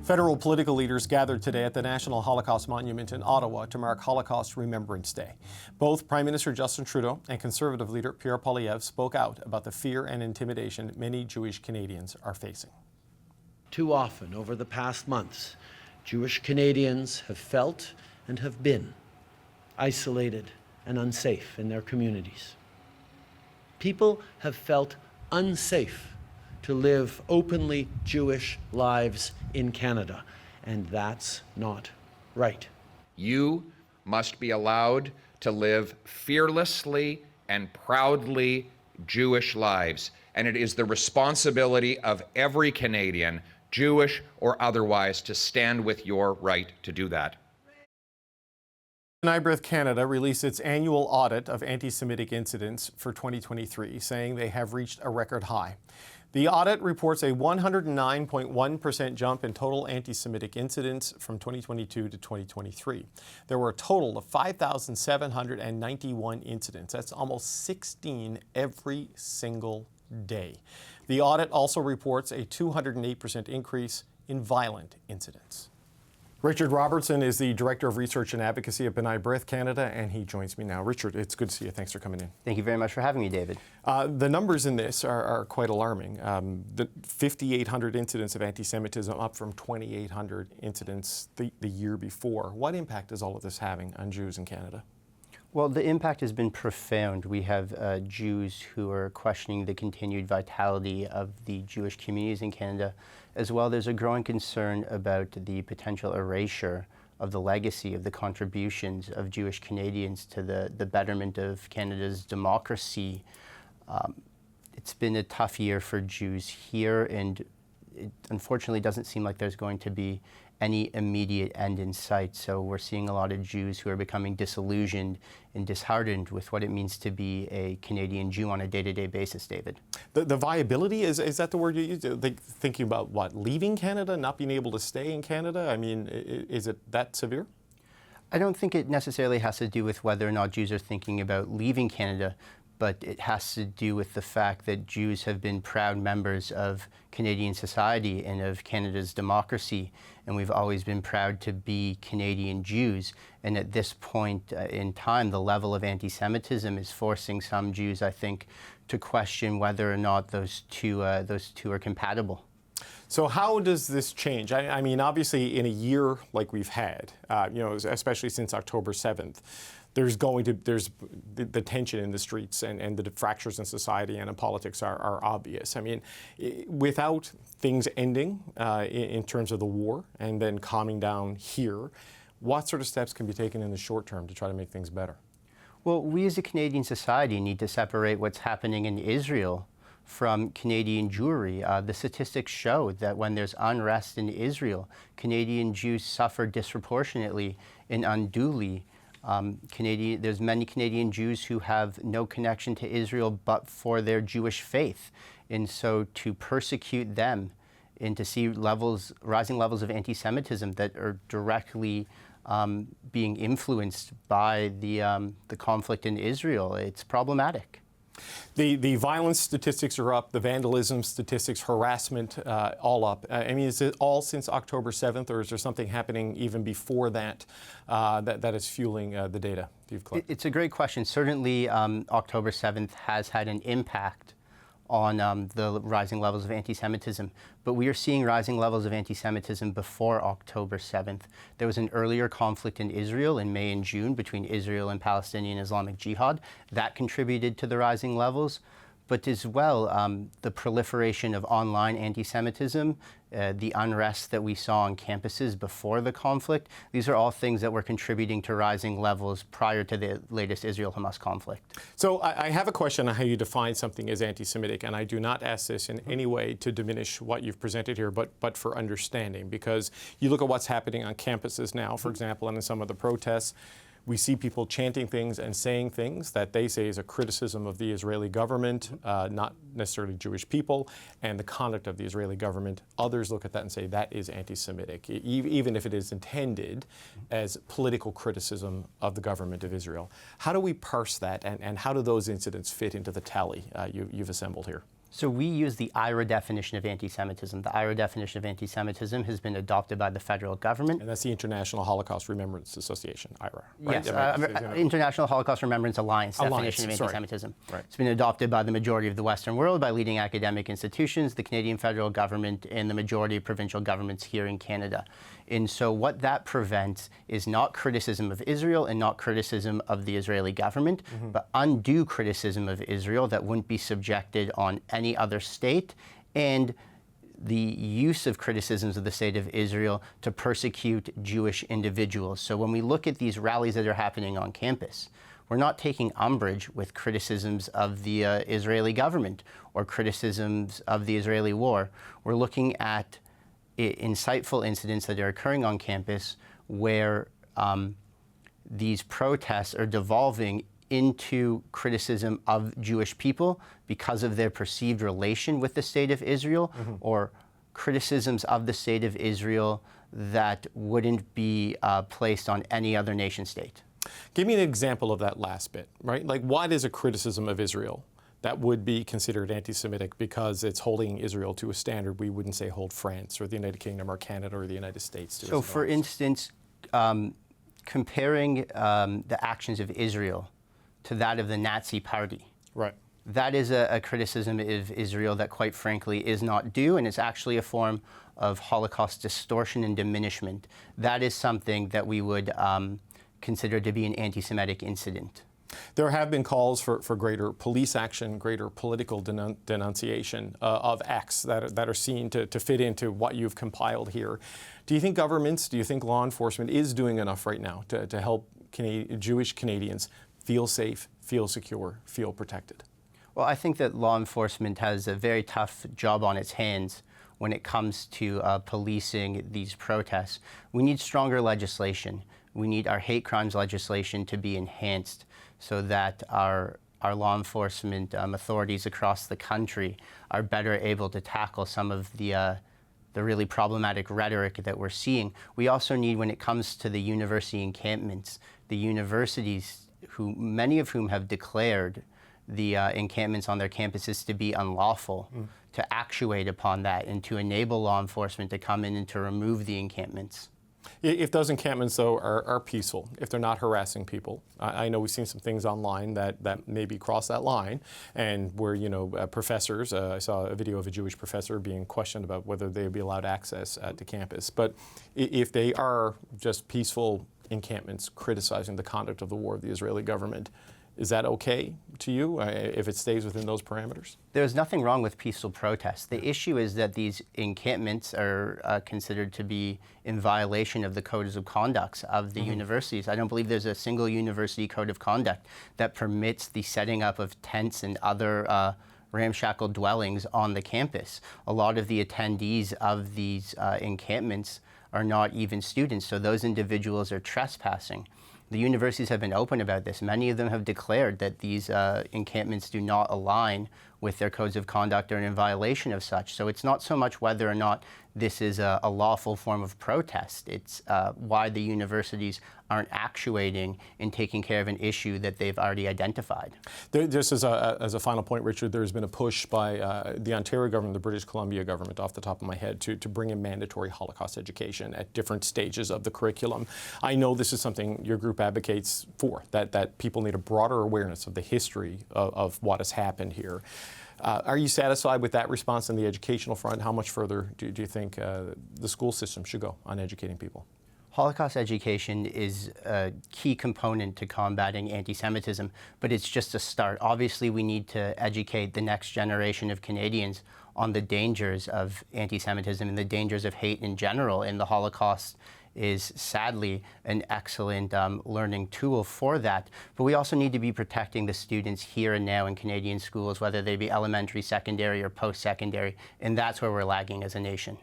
Federal political leaders gathered today at the National Holocaust Monument in Ottawa to mark Holocaust Remembrance Day. Both Prime Minister Justin Trudeau and Conservative leader Pierre Poilievre spoke out about the fear and intimidation many Jewish Canadians are facing. Too often over the past months, Jewish Canadians have felt and have been isolated and unsafe in their communities. People have felt unsafe to live openly Jewish lives in Canada, and that's not right. You must be allowed to live fearlessly and proudly Jewish lives, and it is the responsibility of every Canadian, Jewish or otherwise, to stand with your right to do that. B'nai Brith Canada released its annual audit of anti-Semitic incidents for 2023, saying they have reached a record high. The audit reports a 109.1% jump in total anti-Semitic incidents from 2022 to 2023. There were a total of 5,791 incidents. That's almost 16 every single day. The audit also reports a 208% increase in violent incidents. Richard Robertson is the Director of Research and Advocacy at B'nai Brith Canada, and he joins me now. Richard, it's good to see you. Thanks for coming in. Thank you very much for having me, David. The numbers in this are quite alarming. The 5,800 incidents of anti-Semitism, up from 2,800 incidents the year before. What impact is all of this having on Jews in Canada? Well, the impact has been profound. We have Jews who are questioning the continued vitality of the Jewish communities in Canada. As well, there's a growing concern about the potential erasure of the legacy of the contributions of Jewish Canadians to the betterment of Canada's democracy. It's been a tough year for Jews here, and it unfortunately doesn't seem like there's going to be any immediate end in sight. So we're seeing a lot of Jews who are becoming disillusioned and disheartened with what it means to be a Canadian Jew on a day-to-day basis, David. The viability, is that the word you use? Thinking about what, leaving Canada, not being able to stay in Canada? I mean, is it that severe? I don't think it necessarily has to do with whether or not Jews are thinking about leaving Canada, but it has to do with the fact that Jews have been proud members of Canadian society and of Canada's democracy, and we've always been proud to be Canadian Jews. And at this point in time, the level of anti-Semitism is forcing some Jews, I think, to question whether or not those two are compatible. So how does this change? I mean, obviously, in a year like we've had, especially since October 7th, there's the tension in the streets and the fractures in society and in politics are obvious. I mean, without things ending in terms of the war and then calming down here, what sort of steps can be taken in the short term to try to make things better? Well, we as a Canadian society need to separate what's happening in Israel from Canadian Jewry. The statistics show that when there's unrest in Israel, Canadian Jews suffer disproportionately and unduly. There's many Canadian Jews who have no connection to Israel but for their Jewish faith. And so to persecute them and to see rising levels of anti-Semitism that are directly being influenced by the conflict in Israel, it's problematic. The violence statistics are up, the vandalism statistics, harassment, all up. I mean, is it all since October 7th, or is there something happening even before that that is fueling the data you've collected? It's a great question. Certainly, October 7th has had an impact on the rising levels of anti-Semitism. But we are seeing rising levels of anti-Semitism before October 7th. There was an earlier conflict in Israel in May and June between Israel and Palestinian Islamic Jihad. That contributed to the rising levels. But as well, the proliferation of online anti-Semitism, the unrest that we saw on campuses before the conflict, these are all things that were contributing to rising levels prior to the latest Israel-Hamas conflict. So I have a question on how you define something as anti-Semitic, and I do not ask this in any way to diminish what you've presented here, but for understanding, because you look at what's happening on campuses now, for example, and in some of the protests, we see people chanting things and saying things that they say is a criticism of the Israeli government, not necessarily Jewish people, and the conduct of the Israeli government. Others look at that and say that is anti-Semitic, even if it is intended as political criticism of the government of Israel. How do we parse that, and how do those incidents fit into the tally you've assembled here? So we use the IRA definition of anti-Semitism. The IRA definition of anti-Semitism has been adopted by the federal government. And that's the International Holocaust Remembrance Association, IRA, right? Yes, International Holocaust Remembrance Alliance definition of anti-Semitism. Right. It's been adopted by the majority of the Western world, by leading academic institutions, the Canadian federal government, and the majority of provincial governments here in Canada. And so what that prevents is not criticism of Israel and not criticism of the Israeli government, but undue criticism of Israel that wouldn't be subjected on any other state, and the use of criticisms of the state of Israel to persecute Jewish individuals. So when we look at these rallies that are happening on campus, we're not taking umbrage with criticisms of the Israeli government or criticisms of the Israeli war. We're looking at insightful incidents that are occurring on campus where these protests are devolving into criticism of Jewish people because of their perceived relation with the state of Israel, or criticisms of the state of Israel that wouldn't be placed on any other nation state. Give me an example of that last bit, right? Like, what is a criticism of Israel that would be considered anti-Semitic because it's holding Israel to a standard we wouldn't say hold France or the United Kingdom or Canada or the United States to? So, for instance, comparing the actions of Israel to that of the Nazi Party. Right. That is a criticism of Israel that, quite frankly, is not due, and it's actually a form of Holocaust distortion and diminishment. That is something that we would consider to be an anti-Semitic incident. There have been calls for greater police action, greater political denunciation of acts that are seen to fit into what you've compiled here. Do you think governments, do you think law enforcement is doing enough right now to help Jewish Canadians feel safe, feel secure, feel protected? Well, I think that law enforcement has a very tough job on its hands when it comes to policing these protests. We need stronger legislation. We need our hate crimes legislation to be enhanced so that our law enforcement authorities across the country are better able to tackle some of the really problematic rhetoric that we're seeing. We also need, when it comes to the university encampments, the universities, many of whom have declared the encampments on their campuses to be unlawful, to actuate upon that and to enable law enforcement to come in and to remove the encampments. If those encampments, though, are peaceful, if they're not harassing people, I know we've seen some things online that maybe cross that line, and where, professors, I saw a video of a Jewish professor being questioned about whether they'd be allowed access to campus. But if they are just peaceful encampments criticizing the conduct of the war of the Israeli government, is that okay to you if it stays within those parameters? There's nothing wrong with peaceful protests. The issue is that these encampments are considered to be in violation of the codes of conduct of the universities. I don't believe there's a single university code of conduct that permits the setting up of tents and other ramshackle dwellings on the campus. A lot of the attendees of these encampments are not even students, so those individuals are trespassing. The universities have been open about this. Many of them have declared that these encampments do not align with their codes of conduct or are in violation of such. So it's not so much whether or not this is a lawful form of protest. It's why the universities aren't actuating and taking care of an issue that they've already identified. Just as a final point, Richard, there's been a push by the Ontario government, the British Columbia government, off the top of my head, to bring in mandatory Holocaust education at different stages of the curriculum. I know this is something your group advocates for, that people need a broader awareness of the history of what has happened here. Are you satisfied with that response on the educational front? How much further do you think the school system should go on educating people? Holocaust education is a key component to combating anti-Semitism, but it's just a start. Obviously, we need to educate the next generation of Canadians on the dangers of anti-Semitism and the dangers of hate in general, and the Holocaust is sadly an excellent learning tool for that. But we also need to be protecting the students here and now in Canadian schools, whether they be elementary, secondary, or post-secondary, and that's where we're lagging as a nation.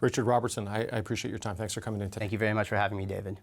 Richard Robertson, I appreciate your time. Thanks for coming in today. Thank you very much for having me, David.